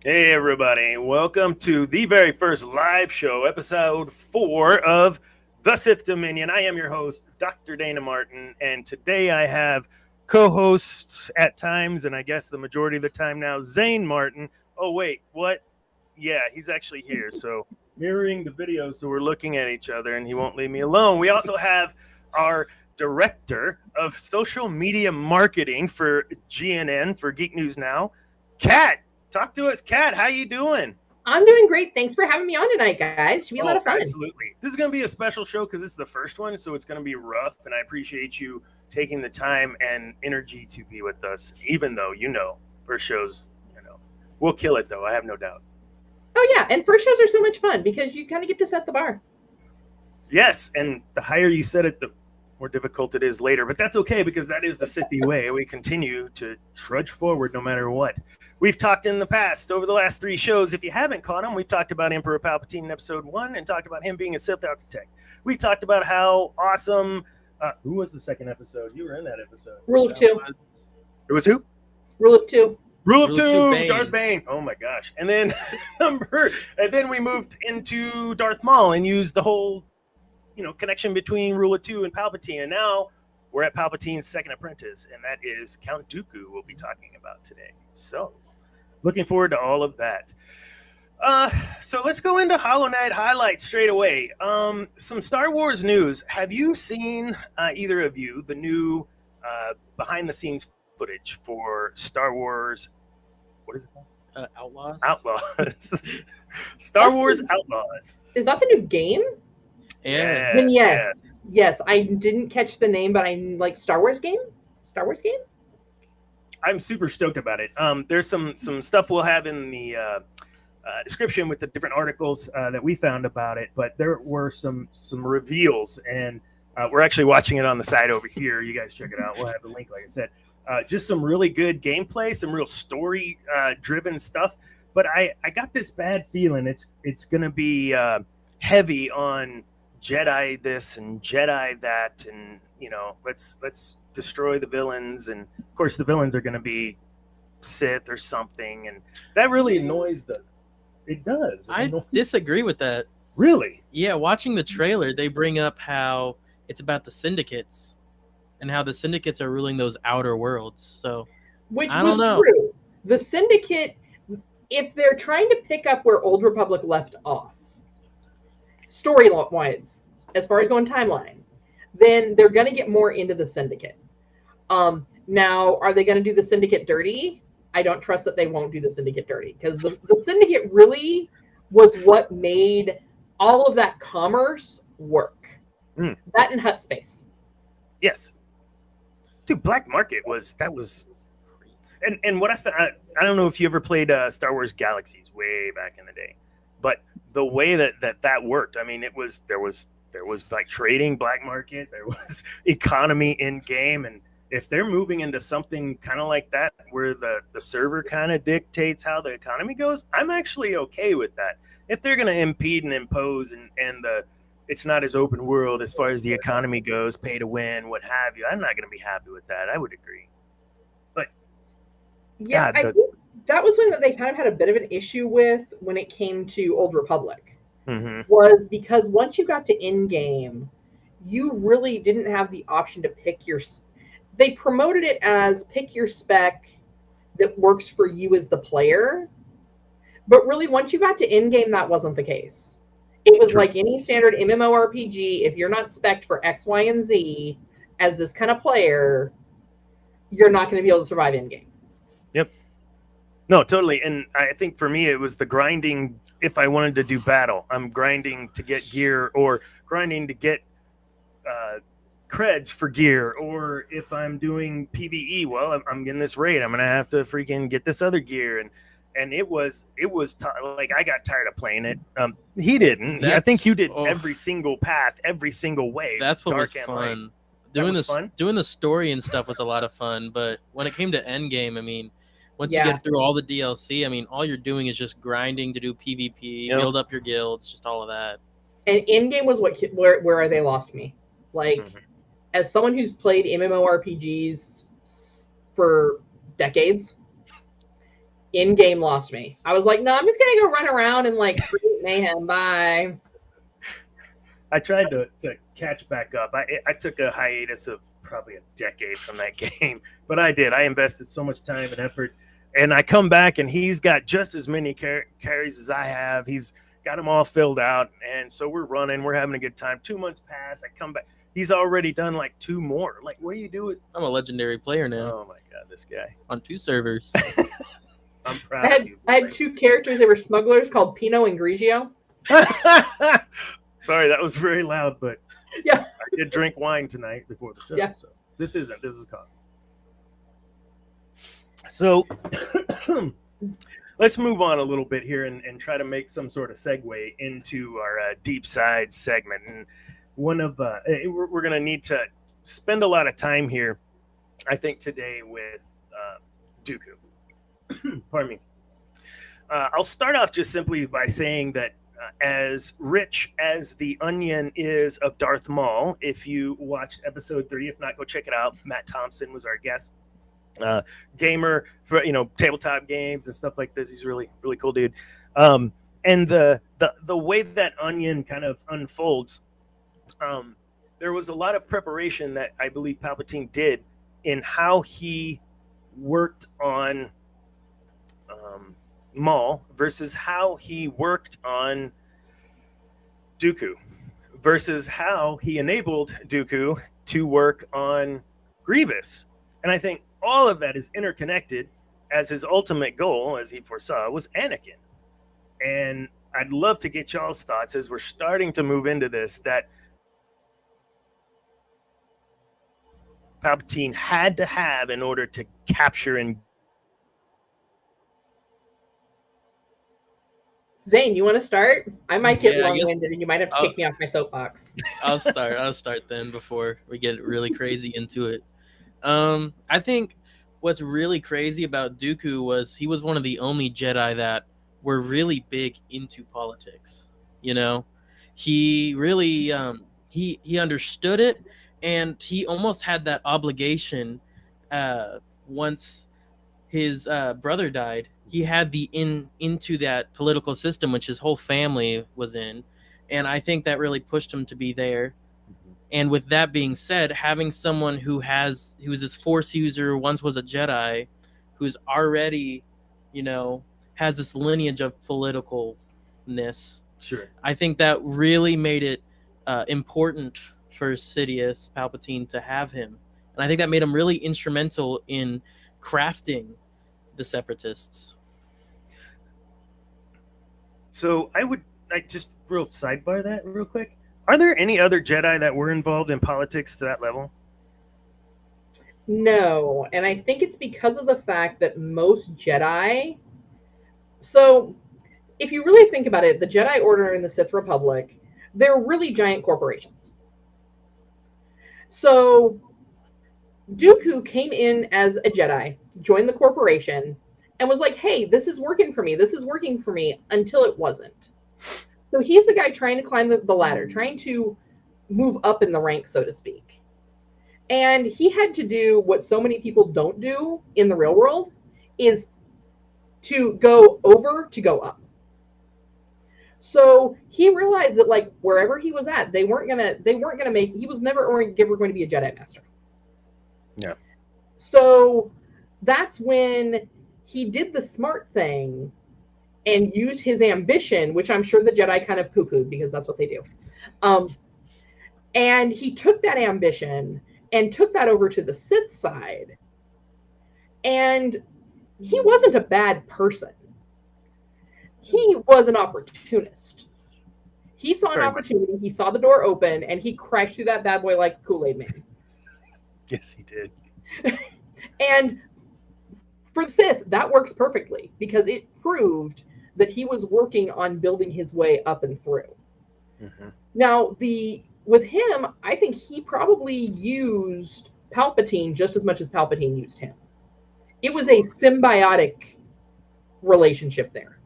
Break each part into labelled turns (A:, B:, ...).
A: Hey, everybody. Welcome to the very first live show, episode 4 of the Sith Dominion. I am your host, Dr. Dana Martin, and today I have co hosts at times, and I guess the majority of the time now, Zane Martin. Oh, wait, what? Yeah, he's actually here. So, mirroring the video, so we're looking at each other, and he won't leave me alone. We also have our director of social media marketing for GNN, for Geek News Now, Kat. Talk to us, Kat. How you doing?
B: I'm doing great. Thanks for having me on tonight, guys. Should be a lot of
A: Oh,
B: fun.
A: absolutely. This is going to be a special show because it's the first one, so it's going to be rough. And I appreciate you taking the time and energy to be with us, even though, first shows, we'll kill it, though. I have no doubt.
B: Oh yeah, and first shows are so much fun because you kind of get to set the bar.
A: Yes, and the higher you set it, the more difficult it is later. But that's okay because that is the Sithy way. We continue to trudge forward no matter what. We've talked in the past, over the last 3 shows. If you haven't caught them, we've talked about Emperor Palpatine in episode 1 and talked about him being a Sith architect. We talked about how awesome. Who was the second episode? You were in that episode.
B: Rule of 2.
A: It was who?
B: Rule of 2.
A: Rule of 2,
C: Bane.
A: Darth Bane. Oh my gosh. And then we moved into Darth Maul and used the whole connection between Rule of 2 and Palpatine. And now we're at Palpatine's second apprentice, and that is Count Dooku we'll be talking about today. So, looking forward to all of that. So let's go into Hollow Knight highlights straight away. Some Star Wars news. Have you seen, either of you, the new behind-the-scenes footage for Star Wars? What is it called?
C: Outlaws.
A: Outlaws. Star Wars Outlaws.
B: Is that the new game?
C: Yeah.
B: Then yes. I didn't catch the name, but I'm like Star Wars game.
A: I'm super stoked about it. There's some stuff we'll have in the description with the different articles that we found about it, but there were some reveals, and we're actually watching it on the side over here. You guys check it out. We'll have the link, like I said. Just some really good gameplay, some real story driven stuff. But I got this bad feeling it's going to be heavy on Jedi this and Jedi that, and let's destroy the villains, and of course the villains are going to be Sith or something, and that really annoys it does.
C: I disagree with that.
A: Really?
C: Yeah, watching the trailer, they bring up how it's about the syndicates and how the syndicates are ruling those outer worlds. So
B: Which
C: I
B: was
C: don't know.
B: true. The Syndicate, if they're trying to pick up where Old Republic left off, story-wise, as far as going timeline, then they're going to get more into the Syndicate. Now, are they going to do the Syndicate dirty? I don't trust that they won't do the Syndicate dirty, because the Syndicate really was what made all of that commerce work. That and Hut Space.
A: Yes. Dude, Black Market was and what I don't know if you ever played Star Wars Galaxies way back in the day, but the way that worked, I mean, there was like trading, black market, there was economy in game, and if they're moving into something kind of like that where the server kind of dictates how the economy goes, I'm actually okay with that. If they're going to impede and impose and it's not as open world as far as the economy goes, pay to win, what have you, I'm not going to be happy with that. I would agree. But
B: yeah, I think that was one that they kind of had a bit of an issue with when it came to Old Republic. Was because once you got to in-game, you really didn't have the option to pick your... They promoted it as pick your spec that works for you as the player, but really once you got to in-game, that wasn't the case. It was like any standard MMORPG. If you're not spec'd for X, Y, and Z as this kind of player, you're not going to be able to survive in-game.
A: Yep. No, totally. And I think for me, it was the grinding. If I wanted to do battle, I'm grinding to get gear or grinding to get creds for gear. Or if I'm doing PvE, well, I'm getting this raid, I'm going to have to freaking get this other gear. And it was like I got tired of playing it. He didn't. I think you did every single path, every single way.
C: That's what was fun. Doing the story and stuff was a lot of fun. But when it came to endgame, I mean, once you get through all the DLC, I mean, all you're doing is just grinding to do PvP, build up your guilds, just all of that.
B: And in-game was where they lost me. Like, as someone who's played MMORPGs for decades, In-game lost me. I was like, no, I'm just gonna go run around and like create mayhem. Bye.
A: I tried to catch back up. I took a hiatus of probably a decade from that game, but I did. I invested so much time and effort, and I come back and he's got just as many carries as I have. He's got them all filled out, and so we're running. We're having a good time. 2 months pass. I come back. He's already done like 2 more. Like, what do you do?
C: I'm a legendary player now.
A: Oh my god, this guy
C: on 2 servers.
A: I'm proud of you.
B: I had 2 characters that were smugglers called Pino and Grigio.
A: Sorry, that was very loud, but
B: yeah,
A: I did drink wine tonight before the show.
B: Yeah.
A: So this is coffee. So let's move on a little bit here and try to make some sort of segue into our deep side segment. And one of we're going to need to spend a lot of time here, I think, today with Dooku. Pardon me. I'll start off just simply by saying that as rich as the onion is of Darth Maul, if you watched episode 3, if not, go check it out. Matt Thompson was our guest. Gamer for tabletop games and stuff like this. He's really cool dude. And the way that onion kind of unfolds, there was a lot of preparation that I believe Palpatine did in how he worked on Maul versus how he worked on Dooku versus how he enabled Dooku to work on Grievous. And I think all of that is interconnected, as his ultimate goal, as he foresaw, was Anakin. And I'd love to get y'all's thoughts as we're starting to move into this, that Palpatine had to have in order to capture and
B: Zane, you want to start? I might get long-winded, and you might have to kick me off my soapbox.
C: I'll start then before we get really crazy into it. I think what's really crazy about Dooku was he was one of the only Jedi that were really big into politics. He really he understood it, and he almost had that obligation. Once his brother died, he had the into that political system, which his whole family was in, and I think that really pushed him to be there. And with that being said, having someone who was this Force user, once was a Jedi, who's already, has this lineage of politicalness.
A: Sure.
C: I think that really made it important for Sidious Palpatine to have him. And I think that made him really instrumental in crafting the Separatists.
A: So I just real sidebar that real quick. Are there any other Jedi that were involved in politics to that level?
B: No, and I think it's because of the fact that most Jedi... So, if you really think about it, the Jedi Order and the Sith Republic, they're really giant corporations. So, Dooku came in as a Jedi, joined the corporation, and was like, hey, this is working for me, until it wasn't. So he's the guy trying to climb the ladder, trying to move up in the ranks, so to speak. And he had to do what so many people don't do in the real world, is to go over to go up. So he realized that, like, wherever he was at, they weren't gonna make. He was never going to be a Jedi Master.
A: Yeah.
B: So that's when he did the smart thing and used his ambition, which I'm sure the Jedi kind of poo-pooed because that's what they do. And he took that ambition and took that over to the Sith side. And he wasn't a bad person. He was an opportunist. He saw an opportunity, he saw the door open, and he crashed through that bad boy like Kool-Aid Man.
A: Yes, he did.
B: And for the Sith, that works perfectly because it proved that he was working on building his way up and through. Mm-hmm. Now, with him, I think he probably used Palpatine just as much as Palpatine used him. It was a symbiotic relationship there.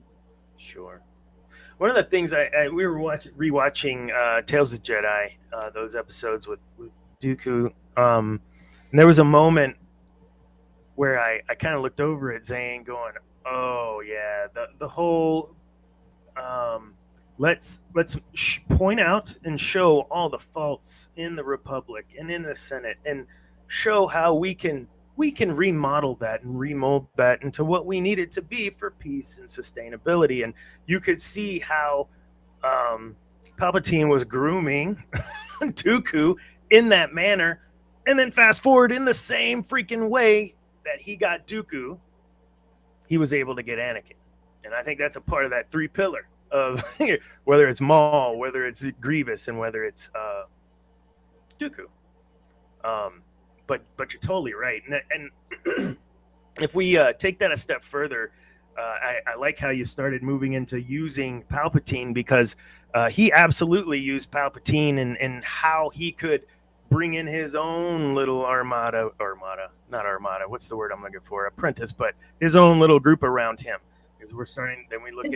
A: Sure. One of the things we were rewatching Tales of Jedi, those episodes with Dooku, and there was a moment where I kind of looked over at Zane going, Oh yeah, the whole let's point out and show all the faults in the Republic and in the Senate, and show how we can remodel that and remold that into what we need it to be for peace and sustainability. And you could see how Palpatine was grooming Dooku in that manner, and then fast forward in the same freaking way that he got Dooku, he was able to get Anakin. And I think that's a part of that three pillar of whether it's Maul, whether it's Grievous, and whether it's Dooku. But you're totally right. And if we take that a step further, I like how you started moving into using Palpatine, because he absolutely used Palpatine and how he could bring in his own little armada, not armada, what's the word I'm looking for? Apprentice, but his own little group around him. Because we're starting, then we look at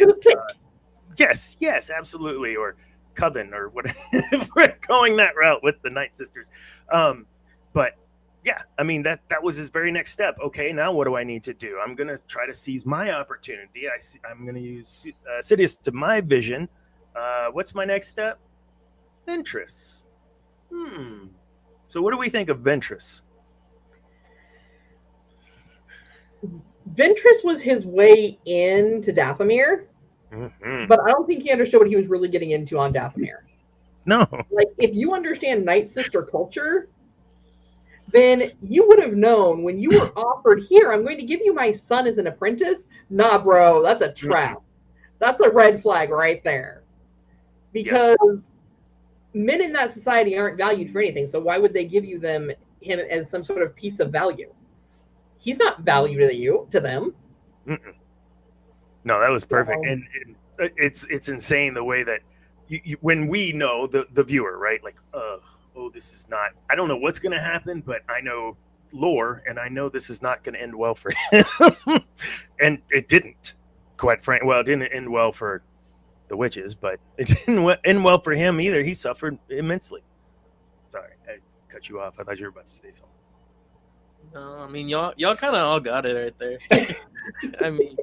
A: yes, absolutely, or Coven, or what if we're going that route with the Night Sisters. But yeah, I mean that was his very next step. Okay, now what do I need to do? I'm gonna try to seize my opportunity. I'm gonna use Sidious to my vision. What's my next step? Ventress. So what do we think of Ventress?
B: Ventress was his way into Dathomir, but I don't think he understood what he was really getting into on Dathomir.
A: No.
B: Like, if you understand Night Sister culture, then you would have known when you were offered, here, I'm going to give you my son as an apprentice. Nah, bro, that's a trap. That's a red flag right there. Because men in that society aren't valued for anything, so why would they give you him as some sort of piece of value? He's not valued to them.
A: No, that was perfect. And it's insane the way that you when we know the viewer, right? Like, this is not, I don't know what's going to happen, but I know lore, and I know this is not going to end well for him. And it didn't, quite frankly. Well, it didn't end well for the witches, but it didn't end well for him either. He suffered immensely. Sorry, I cut you off. I thought you were about to say something.
C: No, I mean, y'all kind of all got it right there. I mean,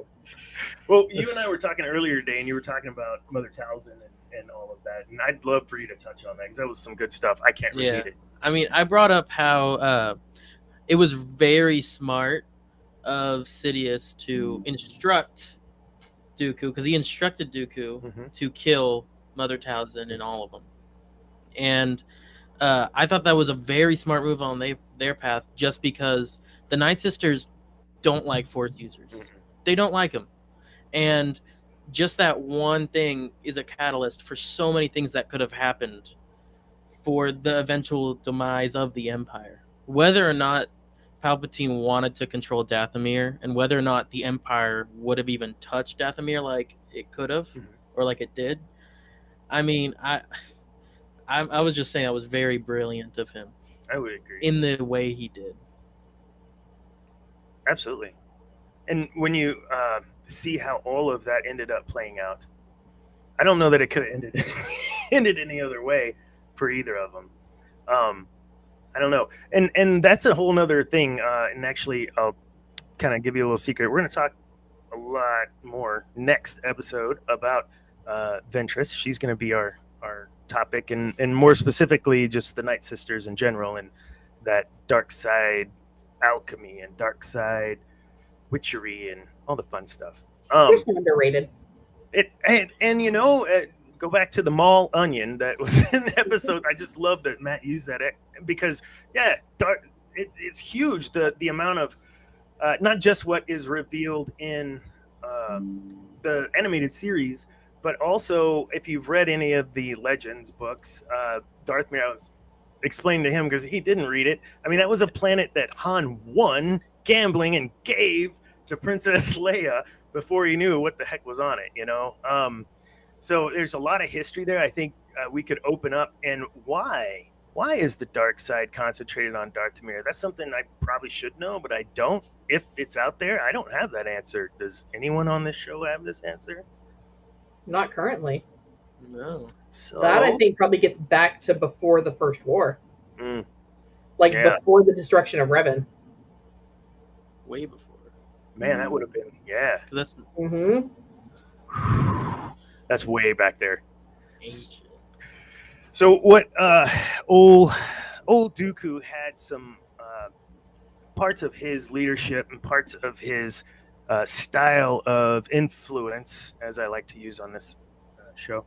A: well, you and I were talking earlier today, and you were talking about Mother Talzin and all of that, and I'd love for you to touch on that, because that was some good stuff. I can't repeat it.
C: I mean, I brought up how it was very smart of Sidious to instruct Dooku, because he instructed Dooku to kill Mother Talzin and all of them. And I thought that was a very smart move on their path, just because the Night Sisters don't like Force users. They don't like them. And just that one thing is a catalyst for so many things that could have happened for the eventual demise of the Empire. Whether or not Palpatine wanted to control Dathomir, and whether or not the Empire would have even touched Dathomir like it could have, or like it did. I mean, I was just saying that was very brilliant of him.
A: I would agree.
C: In the way he did.
A: Absolutely. And when you see how all of that ended up playing out, I don't know that it could have ended any other way for either of them. I don't know. And that's a whole nother thing. And actually, I'll kind of give you a little secret. We're going to talk a lot more next episode about Ventress. She's going to be our topic, and more specifically just the Night Sisters in general, and that dark side alchemy and dark side witchery and all the fun stuff.
B: It's underrated.
A: And you know, go back to the Maul onion that was in the episode. I just love that Matt used that, because it's huge, the amount of not just what is revealed in the animated series, but also if you've read any of the Legends books, Darth Maul, was explained to him, because he didn't read it. I mean, that was a planet that Han won gambling and gave to Princess Leia before he knew what the heck was on it, you know? So there's a lot of history there. I think we could open up. And why is the dark side concentrated on Dathomir? That's something I probably should know, but I don't. If it's out there, I don't have that answer. Does anyone on this show have this answer?
B: Not currently.
C: No.
A: So
B: that, I think, probably gets back to before the First War. Before the destruction of Revan.
C: Way before.
A: Man, that would have been
C: That's
A: that's way back there. Ancient. So what? Old Dooku had some parts of his leadership and parts of his style of influence, as I like to use on this show.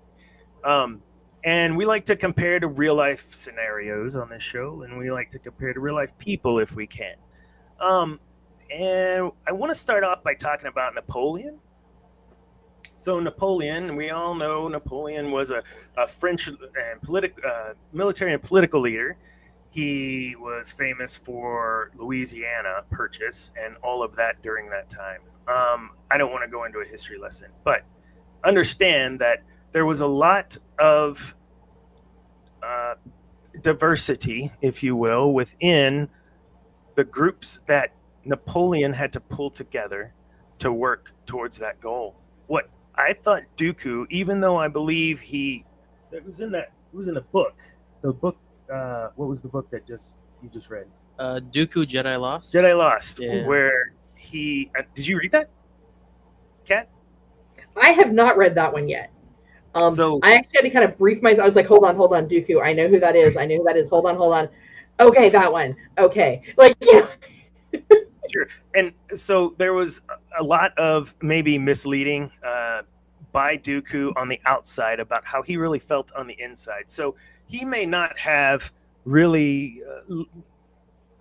A: And we like to compare to real life scenarios on this show, and we like to compare to real life people if we can. And I want to start off by talking about Napoleon. So Napoleon, we all know Napoleon was a French and military and political leader. He was famous for Louisiana Purchase and all of that during that time. I don't want to go into a history lesson, but understand that there was a lot of diversity, if you will, within the groups that Napoleon had to pull together to work towards that goal. What I thought Dooku, even though I believe it was in a book. The book, what was the book that you just read?
C: Dooku Jedi Lost.
A: Jedi Lost, where he did you read that, Kat?
B: I have not read that one yet. So I actually had to kind of brief myself. I was like, hold on, Dooku. I know who that is. Hold on. Okay, that one. Okay, like yeah.
A: Sure. And so there was a lot of maybe misleading by Dooku on the outside about how he really felt on the inside. So he may not have really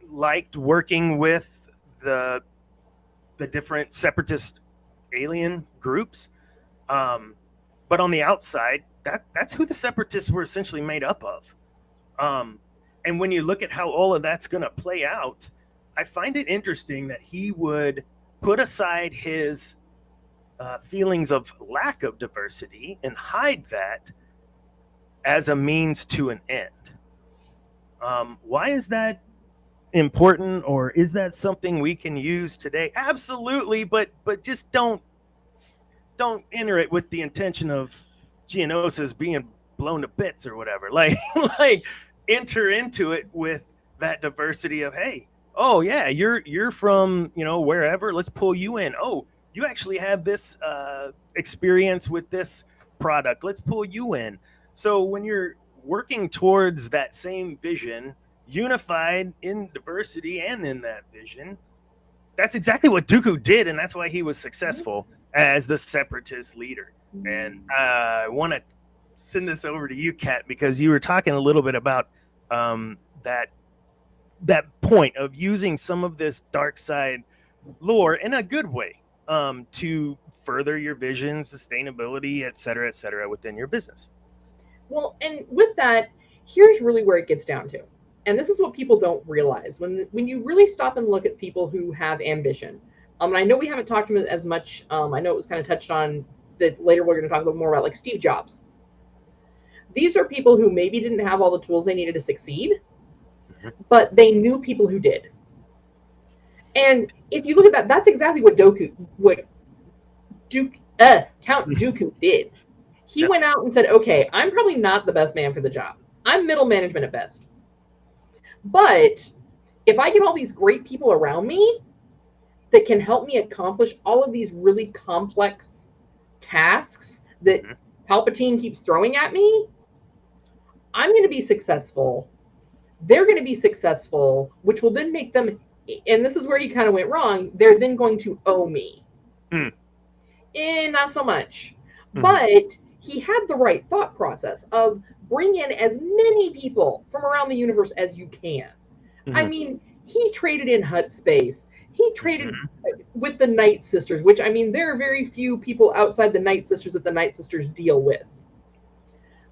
A: liked working with the different separatist alien groups. But on the outside, that's who the separatists were essentially made up of. And when you look at how all of that's going to play out, I find it interesting that he would put aside his feelings of lack of diversity and hide that as a means to an end. Why is that important, or is that something we can use today? Absolutely, but just don't enter it with the intention of Geonosis being blown to bits or whatever. Like enter into it with that diversity of, hey, oh yeah, you're from wherever, let's pull you in. Oh, you actually have this experience with this product, let's pull you in. So when you're working towards that same vision, unified in diversity and in that vision, that's exactly what Dooku did, and that's why he was successful as the separatist leader. And I want to send this over to you, Kat, because you were talking a little bit about that point of using some of this dark side lore in a good way to further your vision, sustainability, et cetera, within your business.
B: Well, and with that, here's really where it gets down to. And this is what people don't realize. When you really stop and look at people who have ambition, and I know we haven't talked to him as much. I know it was kind of touched on that later. We're going to talk a little more about like Steve Jobs. These are people who maybe didn't have all the tools they needed to succeed, but they knew people who did. And if you look at that, that's exactly what Count Dooku did. He went out and said, okay, I'm probably not the best man for the job. I'm middle management at best. But if I get all these great people around me that can help me accomplish all of these really complex tasks that Palpatine keeps throwing at me, I'm going to be successful. They're going to be successful, which will then make them, and this is where he kind of went wrong, they're then going to owe me. Not so much. But he had the right thought process of bring in as many people from around the universe as you can. I mean, he traded in Hutt space. He traded with the Night Sisters, which, I mean, there are very few people outside the Night Sisters that the Night Sisters deal with.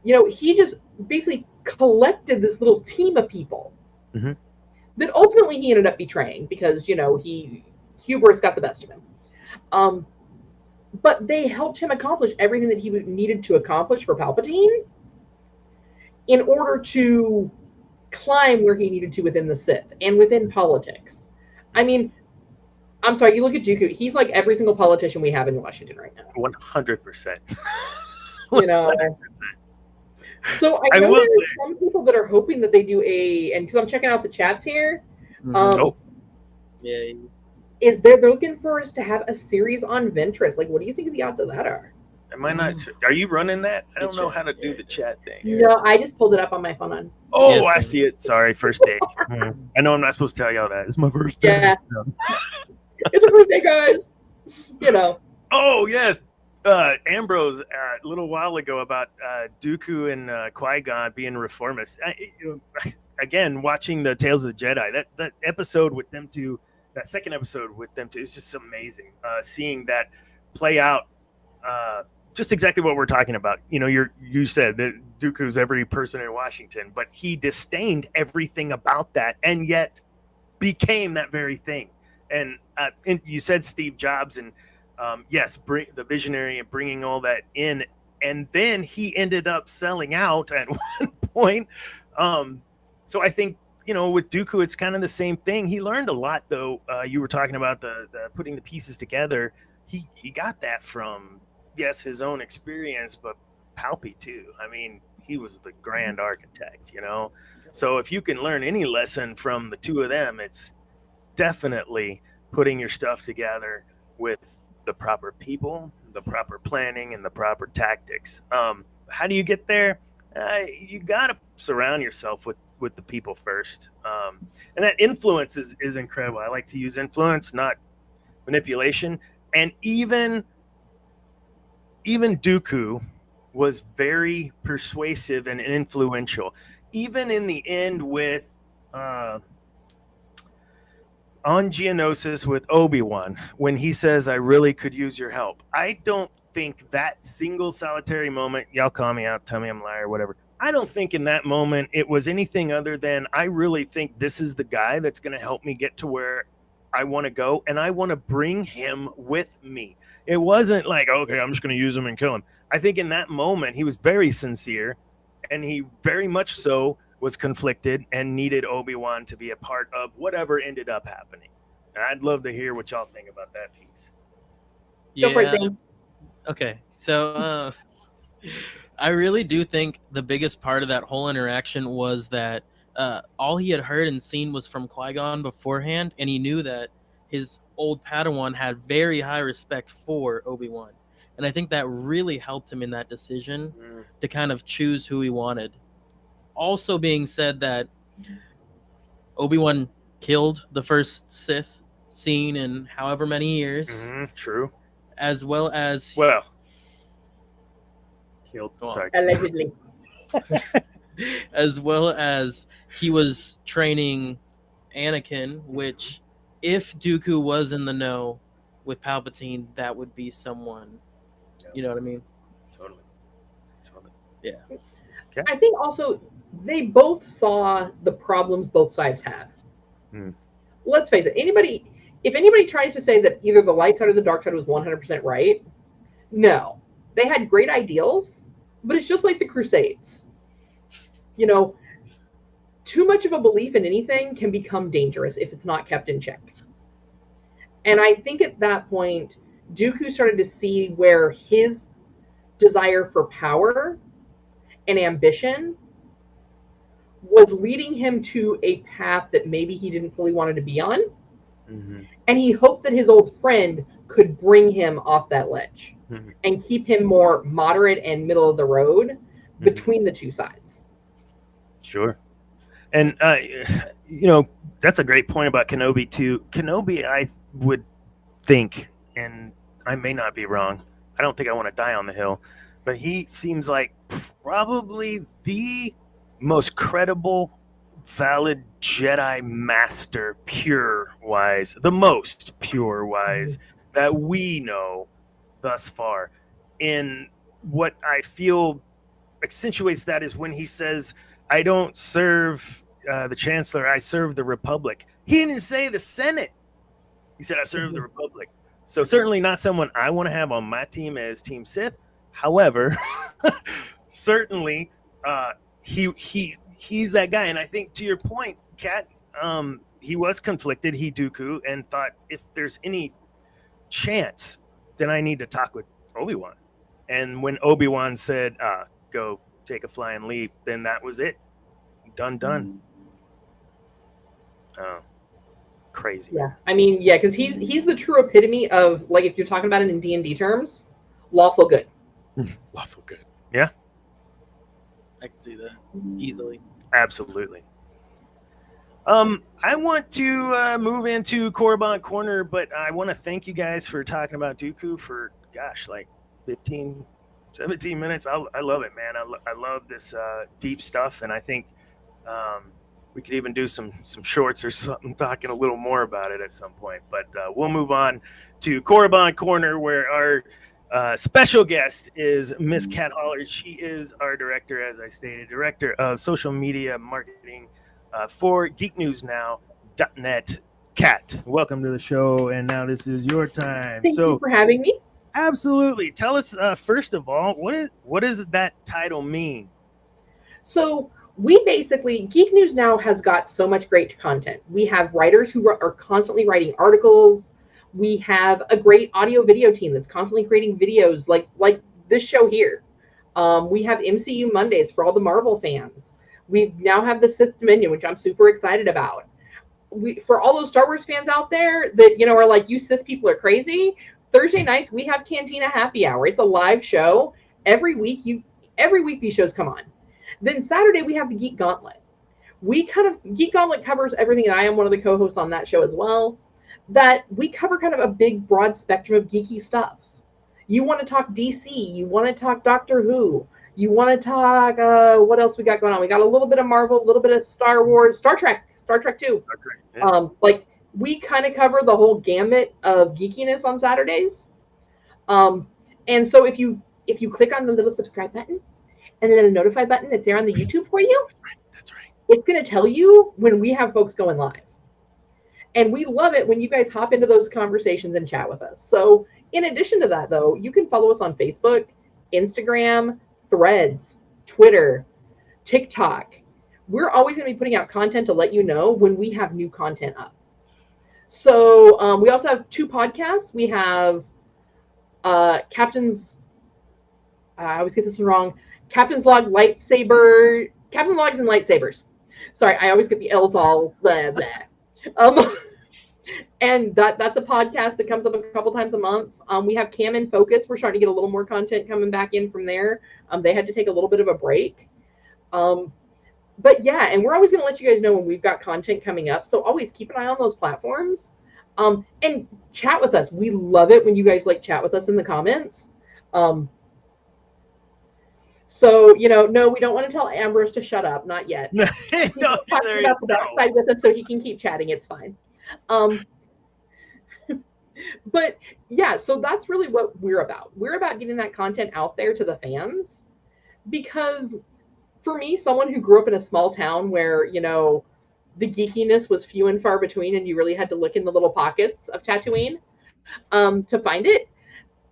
B: He just basically collected this little team of people that ultimately he ended up betraying because, hubris got the best of him. But they helped him accomplish everything that he needed to accomplish for Palpatine in order to climb where he needed to within the Sith and within politics. I mean, I'm sorry, you look at Dooku, he's like every single politician we have in Washington right now.
A: 100%.
B: 100%. So I know there's some people that are hoping that they do and because I'm checking out the chats here. they're looking for us to have a series on Ventress. Like, what do you think the odds of that are?
A: Am I not? Are you running that? I don't know how to do the chat thing.
B: No, I just pulled it up on my phone.
A: Oh, I see it. Sorry, first day. I know I'm not supposed to tell y'all that. It's my first day.
B: Yeah. It's a first day, guys. You know.
A: Oh, yes. Ambrose, a little while ago about Dooku and Qui-Gon being reformists. Again, watching the Tales of the Jedi, that episode with them two, that second episode with them two, is just amazing. Seeing that play out, just exactly what we're talking about. You know, you said that Dooku's every person in Washington, but he disdained everything about that, and yet became that very thing. And you said Steve Jobs, and yes, the visionary and bringing all that in, and then he ended up selling out at one point. So I think, you know, with Dooku, it's kind of the same thing. He learned a lot, though. You were talking about the putting the pieces together. He got that from, yes, his own experience, but Palpy too. I mean, he was the grand architect, you know. So if you can learn any lesson from the two of them, it's definitely putting your stuff together with the proper people, the proper planning, and the proper tactics. How do you get there? You got to surround yourself with the people first. And that influence is incredible. I like to use influence, not manipulation. And even Dooku was very persuasive and influential. Even in the end with on Geonosis with Obi-Wan, when he says, I really could use your help. I don't think that single solitary moment, y'all call me out, tell me I'm a liar, whatever. I don't think in that moment it was anything other than, I really think this is the guy that's going to help me get to where I want to go, and I want to bring him with me. It wasn't like, okay, I'm just going to use him and kill him. I think in that moment, he was very sincere, and he very much so was conflicted and needed Obi-Wan to be a part of whatever ended up happening. And I'd love to hear what y'all think about that piece.
B: Go for it, Zane.
C: Okay, so I really do think the biggest part of that whole interaction was that all he had heard and seen was from Qui-Gon beforehand, and he knew that his old Padawan had very high respect for Obi-Wan. And I think that really helped him in that decision to kind of choose who he wanted. Also being said that Obi-Wan killed the first Sith seen in however many years.
A: True.
C: As well as...
A: Well, killed. Sorry.
B: Allegedly.
C: As well as he was training Anakin, which if Dooku was in the know with Palpatine, that would be someone. Yeah. You know what I mean?
A: Totally.
C: Yeah.
B: Okay. I think also they both saw the problems both sides had. Let's face it. If anybody tries to say that either the light side or the dark side was 100% right, no. They had great ideals, but it's just like the Crusades. You know, too much of a belief in anything can become dangerous if it's not kept in check. And I think at that point, Dooku started to see where his desire for power and ambition was leading him to a path that maybe he didn't fully wanted to be on. And he hoped that his old friend could bring him off that ledge and keep him more moderate and middle of the road between the two sides.
A: Sure. And, you know, that's a great point about Kenobi, too. Kenobi, I would think, and I may not be wrong, I don't think I want to die on the hill, but he seems like probably the most credible, valid Jedi master, pure-wise, the most pure-wise that we know thus far. And what I feel accentuates that is when he says, I don't serve the Chancellor, I serve the Republic. He didn't say the Senate. He said, I serve the Republic. So certainly not someone I want to have on my team as Team Sith. However, certainly he's that guy. And I think to your point, Kat, he was conflicted, Dooku, and thought if there's any chance, then I need to talk with Obi-Wan. And when Obi-Wan said, go take a flying leap, then that was it. Done. Crazy.
B: Yeah, I mean, yeah, because he's the true epitome of, like, if you're talking about it in D&D terms, lawful good.
A: Lawful good. Yeah.
C: I can see that easily.
A: Absolutely. I want to move into Korriban Corner, but I want to thank you guys for talking about Dooku for, gosh, like 15, 17 minutes. I love it, man. I love this deep stuff, and I think we could even do some shorts or something talking a little more about it at some point. But we'll move on to Korriban Corner, where our special guest is Miss Kat Holler. She is our director, as I stated, director of social media marketing for geeknewsnow.net. Kat, welcome to the show, and now this is your time.
B: Thank you for having me.
A: Absolutely. Tell us, first of all, what does that title mean?
B: So we basically, Geek News Now has got so much great content. We have writers who are constantly writing articles. We have a great audio video team that's constantly creating videos like this show here. We have MCU Mondays for all the Marvel fans. We now have the Sith Dominion, which I'm super excited about. For all those Star Wars fans out there that, you know, are like, you Sith people are crazy, Thursday nights we have Cantina Happy Hour. It's a live show. Every week these shows come on. Then Saturday we have the Geek Gauntlet. Geek Gauntlet covers everything, and I am one of the co-hosts on that show as well. That we cover kind of a big, broad spectrum of geeky stuff. You want to talk DC, you want to talk Doctor Who, you want to talk, what else we got going on? We got a little bit of Marvel, a little bit of Star Wars, Star Trek 2. Yeah. Like, we kind of cover the whole gamut of geekiness on Saturdays. And so if you click on the little subscribe button and then a notify button that's there on the YouTube for you,
A: that's right.
B: It's going to tell you when we have folks going live. And we love it when you guys hop into those conversations and chat with us. So in addition to that, though, you can follow us on Facebook, Instagram, Threads, Twitter, TikTok. We're always going to be putting out content to let you know when we have new content up. So we also have 2 podcasts. We have Captain's, I always get this one wrong, Captain's Logs and Lightsabers. Sorry, I always get the L's all blah, blah. And that's a podcast that comes up a couple times a month. We have Cam in Focus. We're starting to get a little more content coming back in from there. They had to take a little bit of a break. But yeah, and we're always going to let you guys know when we've got content coming up. So always keep an eye on those platforms. And chat with us. We love it when you guys chat with us in the comments. So, you know, no, we don't want to tell Ambrose to shut up. Not yet.
A: No,
B: talking about the dark side with us so he can keep chatting. It's fine. But yeah, so that's really what we're about. We're about getting that content out there to the fans, because for me, someone who grew up in a small town where, you know, the geekiness was few and far between and you really had to look in the little pockets of Tatooine to find it,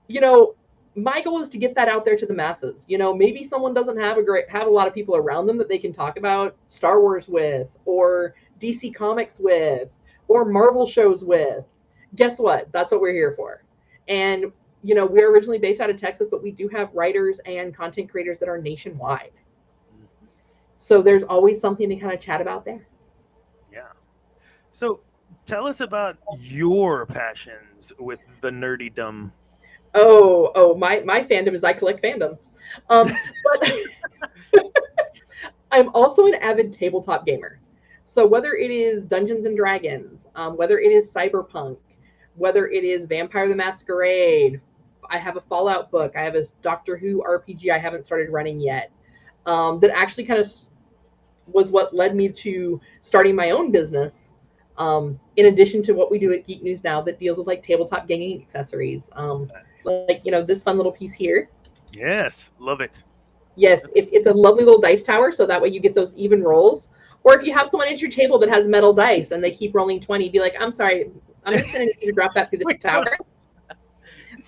B: you know, my goal is to get that out there to the masses. You know, maybe someone doesn't have a lot of people around them that they can talk about Star Wars with, or DC Comics with, or Marvel shows with. Guess what? That's what we're here for. And, you know, we're originally based out of Texas, but we do have writers and content creators that are nationwide. So there's always something to kind of chat about there.
A: Yeah. So tell us about your passions with the nerdydom.
B: My fandom is I collect fandoms. But I'm also an avid tabletop gamer. So whether it is Dungeons and Dragons, whether it is Cyberpunk, whether it is Vampire the Masquerade, I have a Fallout book, I have a Doctor Who RPG I haven't started running yet, that actually kind of was what led me to starting my own business, in addition to what we do at Geek News Now that deals with tabletop gaming accessories. Nice. You know, this fun little piece here.
A: Yes, love it.
B: Yes, it's a lovely little dice tower, so that way you get those even rolls. Or if you have someone at your table that has metal dice and they keep rolling 20, be like, I'm sorry, I'm just going to need to drop that through the tower,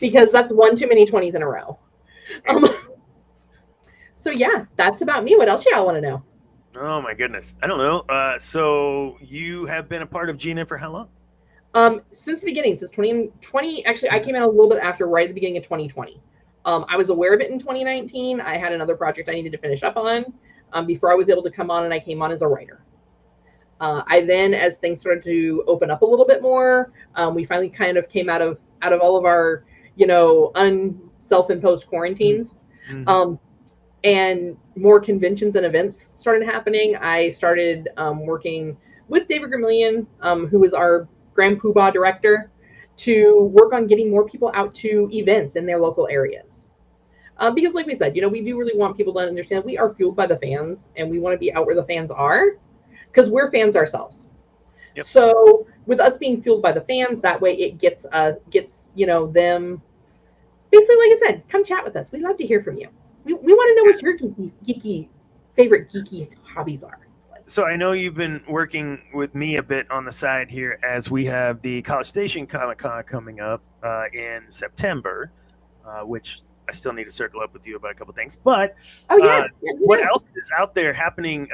B: because that's one too many 20s in a row. So yeah, that's about me. What else y'all want to know?
A: Oh my goodness, I don't know. So you have been a part of GNN for how long?
B: Since the beginning, since 2020. Actually, I came in a little bit after, right at the beginning of 2020. I was aware of it in 2019. I had another project I needed to finish up on before I was able to come on, and I came on as a writer. I then, as things started to open up a little bit more, we finally kind of came out of all of our, self-imposed quarantines.
A: Mm-hmm.
B: And more conventions and events started happening. I started working with David Gramillion, who is our Grand Poobah director, to work on getting more people out to events in their local areas. Because like we said, we do really want people to understand we are fueled by the fans, and we want to be out where the fans are, because we're fans ourselves. Yep. So with us being fueled by the fans, that way it gets them, basically, like I said, come chat with us. We'd love to hear from you. We want to know what your favorite geeky hobbies are.
A: So I know you've been working with me a bit on the side here, as we have the College Station Comic-Con coming up in September, which I still need to circle up with you about a couple things. But what else is out there happening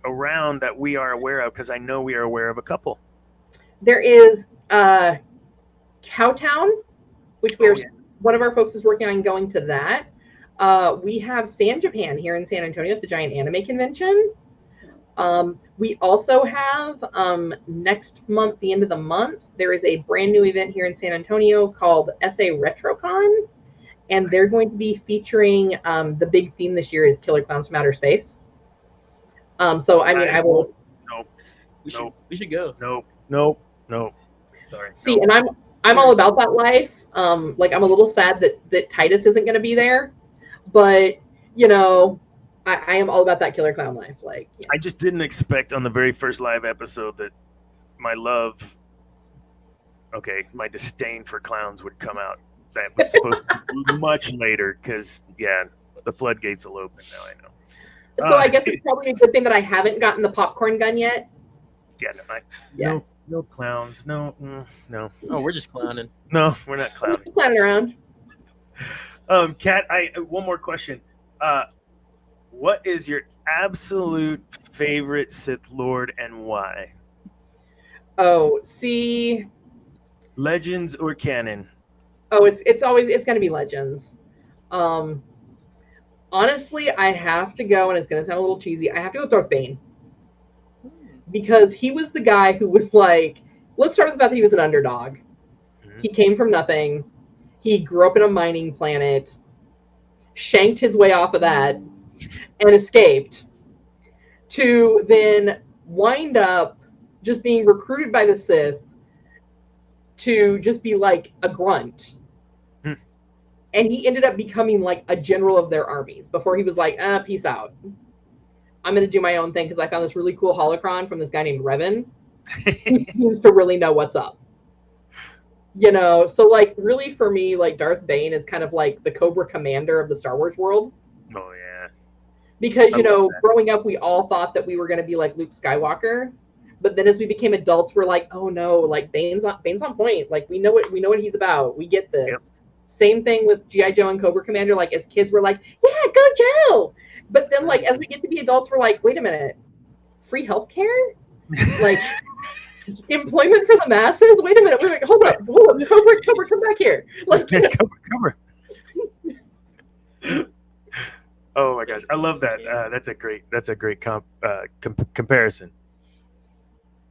A: around that we are aware of? Because I know we are aware of a couple.
B: There is Cowtown, which one of our folks is working on going to that. We have San Japan here in San Antonio. It's a giant anime convention. We also have next month, the end of the month, there is a brand new event here in San Antonio called SA RetroCon, and they're going to be featuring the big theme this year is Killer Clowns from Outer Space. So I mean, I will.
C: No, we should go.
A: No. Sorry.
B: See, and I'm all about that life. Like I'm a little sad that Titus isn't going to be there. But, I am all about that killer clown life. Like, yeah.
A: I just didn't expect on the very first live episode that my disdain for clowns would come out. That was supposed to be much later because, the floodgates will open now, I know.
B: So I guess it's probably a good thing that I haven't gotten the popcorn gun yet.
A: No clowns. No.
C: Oh, we're just clowning.
A: No, we're not clowning.
B: We're just clowning around.
A: Kat, one more question. What is your absolute favorite Sith Lord and why?
B: Oh, see,
A: Legends or canon?
B: Oh, it's going to be Legends. Honestly, I have to go, and it's going to sound a little cheesy. I have to go with Darth Bane, because he was the guy who was like, let's start with the fact that he was an underdog. Mm-hmm. He came from nothing. He grew up in a mining planet, shanked his way off of that, and escaped, to then wind up just being recruited by the Sith to just be like a grunt. And he ended up becoming like a general of their armies before he was like, peace out. I'm going to do my own thing because I found this really cool holocron from this guy named Revan who seems to really know what's up. So like really for me, like Darth Bane is kind of like the Cobra Commander of the Star Wars world.
A: Oh yeah.
B: Because growing up, we all thought that we were going to be like Luke Skywalker, but then as we became adults, we're like, oh no, like Bane's on point. Like we know what he's about. We get this. Yep. Same thing with G.I. Joe and Cobra Commander. Like as kids, we're like, yeah, go Joe. But then like as we get to be adults, we're like, wait a minute, free healthcare, like. Employment for the masses? Wait a minute. Hold up. Cobra, come back here. Like,
A: Cobra. Oh my gosh, I love that. That's a great comparison,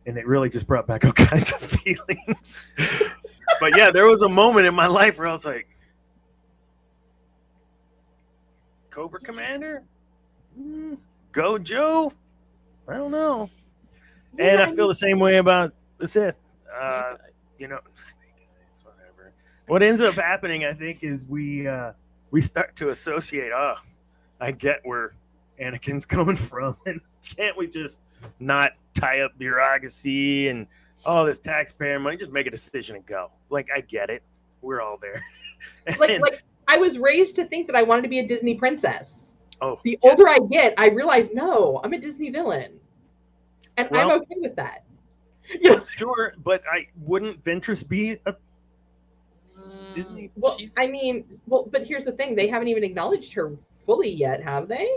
A: and it really just brought back all kinds of feelings. But yeah, there was a moment in my life where I was like, Cobra Commander, go Joe. I don't know. And I feel the same way about the Sith. Snake Eyes, whatever. What ends up happening, I think, is we start to associate. Oh, I get where Anakin's coming from, and can't we just not tie up bureaucracy and all this taxpayer money? Just make a decision and go. Like I get it. We're all there.
B: like I was raised to think that I wanted to be a Disney princess.
A: Oh,
B: the older I get, I realize no, I'm a Disney villain. And I'm okay with that.
A: Sure, but wouldn't Ventress be a Disney?
B: Well, but here's the thing. They haven't even acknowledged her fully yet, have they?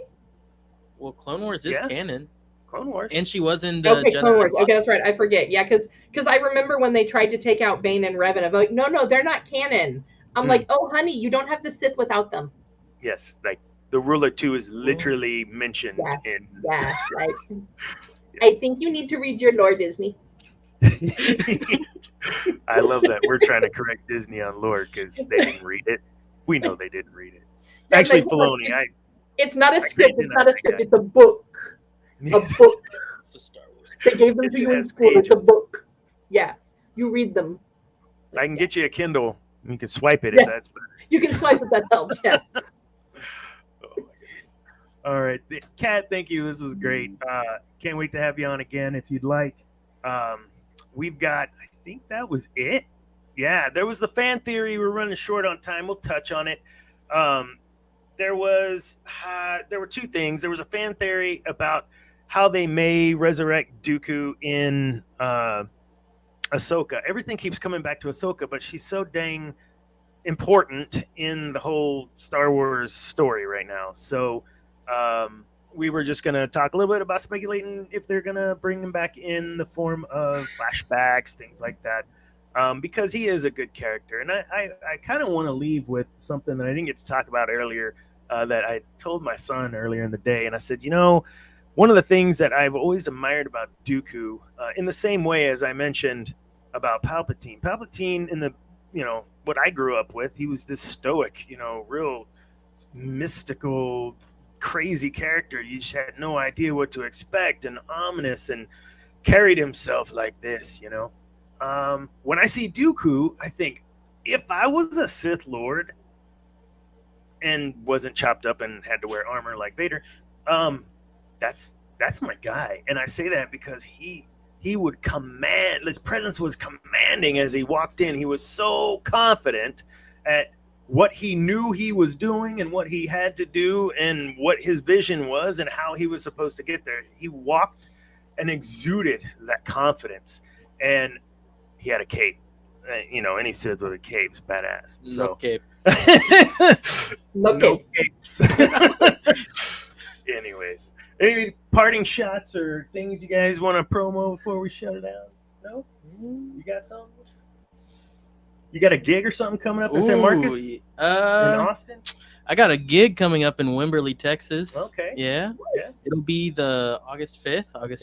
C: Well, Clone Wars is canon.
A: Clone Wars.
C: And she was in the
B: Jedi Clone Wars. Okay, that's right. I forget. Yeah, because I remember when they tried to take out Bane and Revan, I'm like, no, they're not canon. I'm like, oh, honey, you don't have the Sith without them.
A: Yes, like the Ruler 2 is literally mentioned in.
B: Yeah, like. Yes. I think you need to read your lore, Disney.
A: I love that we're trying to correct Disney on lore because they didn't read it. We know they didn't read it. Yeah, actually, Filoni,
B: it's not a script. It's not a script. It's a book. A book.
C: It's the Star Wars.
B: They gave them to you in school. Pages. It's a book. Yeah, you read them.
A: I can get you a Kindle. You can swipe it if that's better.
B: You can swipe it. That helps. Yes.
A: Oh my goodness. All right, Kat, thank you. This was great. Can't wait to have you on again if you'd like. We've got, I think that was it. Yeah, there was the fan theory. We're running short on time. We'll touch on it. There were two things. There was a fan theory about how they may resurrect Dooku in Ahsoka. Everything keeps coming back to Ahsoka, but she's so dang important in the whole Star Wars story right now. So we were just going to talk a little bit about speculating if they're going to bring him back in the form of flashbacks, things like that, because he is a good character. And I kind of want to leave with something that I didn't get to talk about earlier that I told my son earlier in the day. And I said, one of the things that I've always admired about Dooku, in the same way as I mentioned about Palpatine in the, what I grew up with, he was this stoic, real mystical, crazy character. You just had no idea what to expect, and ominous, and carried himself like this, when I see Dooku, I think if I was a Sith Lord and wasn't chopped up and had to wear armor like Vader, that's my guy. And I say that because he would command, his presence was commanding as he walked in. He was so confident at what he knew he was doing and what he had to do and what his vision was and how he was supposed to get there. He walked and exuded that confidence, and he had a cape. Any Sith with a cape's badass.
C: No cape.
B: No
A: capes. Anyways, any parting shots or things you guys want to promo before we shut it down? No? You got something? You got a gig or something coming up in San Marcos? In Austin?
C: I got a gig coming up in Wimberley, Texas.
A: Okay.
C: Yeah. It'll be the August 5th. Okay.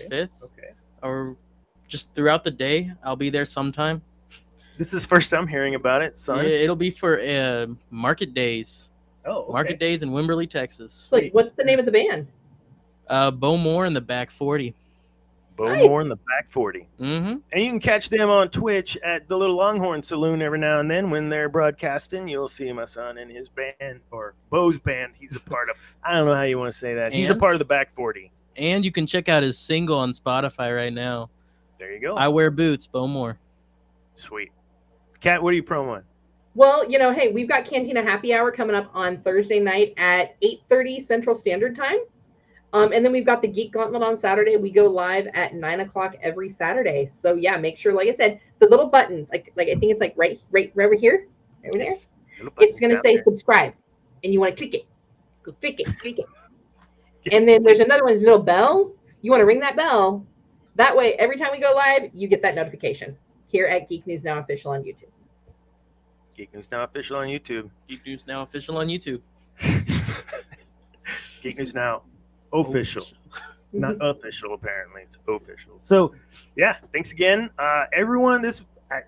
C: Or just throughout the day. I'll be there sometime.
A: This is first I'm hearing about it, son.
C: Yeah, it'll be for Market Days.
A: Oh, okay.
C: Market Days in Wimberley, Texas.
B: Like, what's the name of the band?
C: Bo Moore and the Back 40.
A: Bo Moore and the Back 40.
C: Mm-hmm.
A: And you can catch them on Twitch at the Little Longhorn Saloon every now and then when they're broadcasting. You'll see my son in his band, or Bo's band he's a part of. I don't know how you want to say that. He's a part of the Back 40.
C: And you can check out his single on Spotify right now.
A: There you go.
C: I Wear Boots, Bo Moore.
A: Sweet. Kat, what are you promoting?
B: Well, hey, we've got Cantina Happy Hour coming up on Thursday night at 8:30 Central Standard Time. And then we've got the Geek Gauntlet on Saturday. We go live at 9:00 every Saturday. So yeah, make sure, like I said, the little button, like I think it's like right over here, right over there. It's gonna say subscribe, and you want to click it. Go click it. Yes. And then there's another one, little bell. You want to ring that bell. That way, every time we go live, you get that notification here at Geek News Now Official on YouTube.
A: Geek News Now Official on YouTube.
C: Geek News Now Official on YouTube.
A: Geek News Now Official. Not official, apparently. It's official. So, yeah, thanks again. Everyone,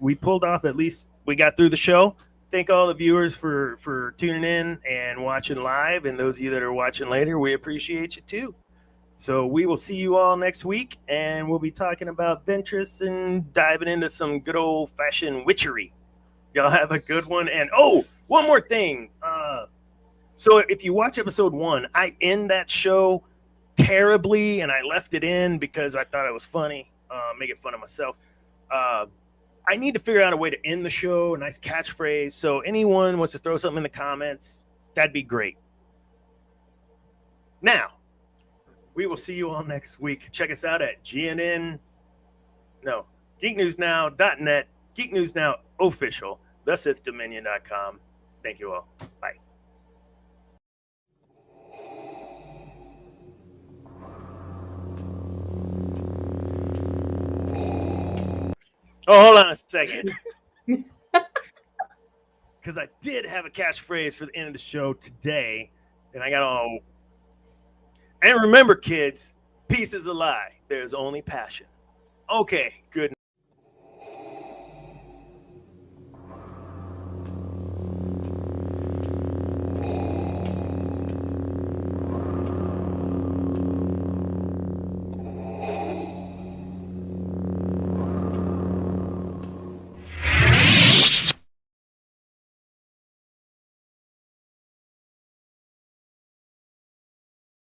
A: we pulled off, at least we got through the show. Thank all the viewers for tuning in and watching live. And those of you that are watching later, we appreciate you too. So we will see you all next week, and we'll be talking about Ventress and diving into some good old-fashioned witchery. Y'all have a good one. And, one more thing. So if you watch episode 1, I end that show terribly, and I left it in because I thought it was funny, making fun of myself. I need to figure out a way to end the show, a nice catchphrase. So anyone wants to throw something in the comments, that'd be great. Now, we will see you all next week. Check us out at geeknewsnow.net, Geek News Now Official, thesithdominion.com. Thank you all. Bye. Oh, hold on a second. Because I did have a catchphrase for the end of the show today, and I got all. And remember, kids, Peace is a lie. There's only passion. Okay, good.